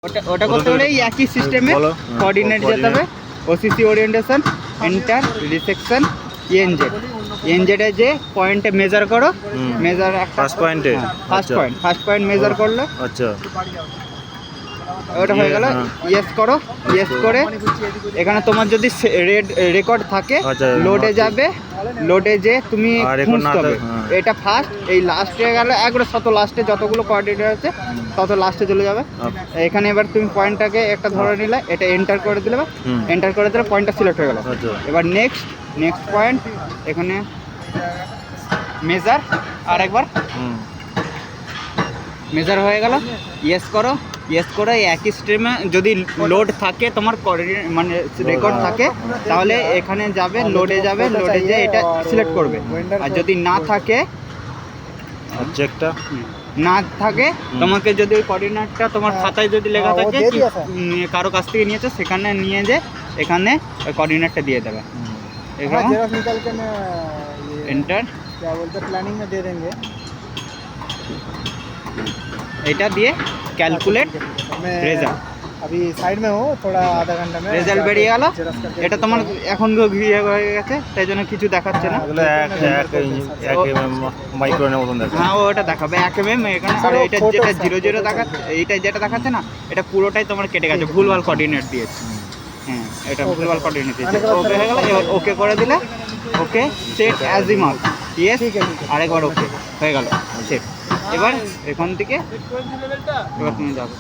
ওটা করতে হলে এই একই সিস্টেমে কোঅর্ডিনেট যেতে হবে, OCC orientation, enter, resection, NZ. এনজেডে যে পয়েন্টে মেজার করো, মেজার ফার্স্ট পয়েন্টে, ফার্স্ট পয়েন্ট মেজার করলে আচ্ছা ওটা হয়ে গেল। ইয়েস করো, ইয়েস করে এখানে তোমার যদি রেকর্ড থাকে লোডে যাবে, লোডে যে তুমি খুঁজতে হবে এটা ফার্স্ট, এই লাস্টে গেলে একবারে শত লাস্টে যতগুলো কোঅর্ডিনেট আছে তত লাস্টে চলে যাবে। এখানে এবার তুমি পয়েন্টটাকে একটা ধরে নিলে, এটা এন্টার করে দিলে, এন্টার করে দিলে পয়েন্টটা সিলেক্ট হয়ে গেল। এবার নেক্সট পয়েন্ট, এখানে মেজার, আর একবার মেজার হয়ে গেল। ইয়েস করো, ইয়েস করে একই স্ট্রিমে যদি লোড থাকে তোমার মানে রেকর্ড থাকে তাহলে এখানে যাবে, লোডে যাবে, লোডে যেয়ে এটা সিলেক্ট করবে। আর যদি না থাকে, চেকটা না থাকে তোমাকে যদি ওই কোঅর্ডিনেটটা তোমার খাতায় যদি লেখা থাকে কারো কাছ থেকে নিয়েছে, সেখানে নিয়ে যে এখানে ওই কোঅর্ডিনেটটা দিয়ে দেবে। এখানে এন্টার, क्या बोलते प्लानिंग में दे देंगे। এটা দিয়ে ক্যালকুলেট রেজাল্ট। अभी साइड में हो थोड़ा, आधा घंटा में রেজাল্ট বেরিয়ে গেল। এটা তোমার এখন ঘিরে হয়ে গেছে, তাই জন্য কিছু দেখাচ্ছে না। মাইক্রোনের মতন দেখাচ্ছে। হ্যাঁ ওটা দেখাবে 1 mm এখানে। আর এটা যেটা 00 দেখাচ্ছে, এইটা যেটা দেখাচ্ছে না, এটা পুরোটাই তোমার কেটে গেছে, ভুলভাল কোঅর্ডিনেট দিয়েছে। হ্যাঁ এটা ভুলভাল কোঅর্ডিনেট দিয়েছে। ওকে হয়ে গেল। এবার ওকে করে দিলে, ওকে সেট অ্যাজিমাল, ইয়েস, আরেকবার ওকে হয়ে গেল সেট। এবার এখান থেকে এবার তুমি যাবে।